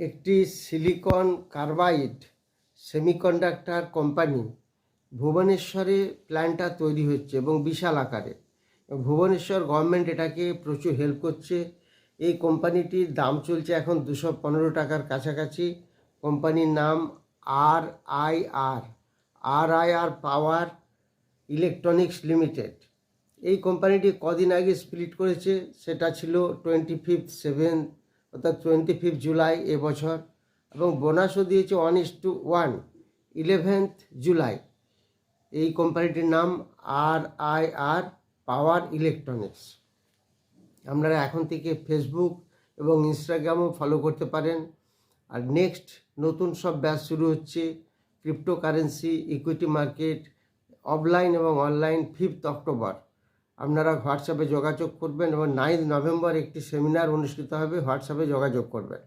একটি silicon carbide semiconductor company ভুবনেশ্বরে প্ল্যান্টটা তৈরি হচ্ছে এবং বিশাল আকারে। ভুবনেশ্বর গভর্নমেন্ট এটাকে প্রচুর হেল্প করছে। এই কোম্পানিটির দাম চলছে এখন 215 টাকার কাছাকাছি। কোম্পানির নাম R I R power electronics limited. এই কোম্পানিটি কদিন আগে স্প্লিট করেছে, সেটা ছিল 25/7 অর্থাৎ 25 জুলাই এবছর, এবং বোনাসও দিয়েছে 1:1 11 জুলাই। এই কোম্পানিটির নাম আর পাওয়ার ইলেকট্রনিক্স। আপনারা এখন থেকে ফেসবুক এবং ইনস্টাগ্রামও ফলো করতে পারেন। আর নেক্সট নতুন সব ব্যাচ শুরু হচ্ছে, ক্রিপ্টোকারেন্সি, ইকুইটি মার্কেট, অফলাইন এবং অনলাইন। 5 অক্টোবর আপনারা হোয়াটসঅ্যাপে যোগাযোগ করবেন এবং 9 নভেম্বর একটি সেমিনার অনুষ্ঠিত হবে, হোয়াটসঅ্যাপে যোগাযোগ করবেন।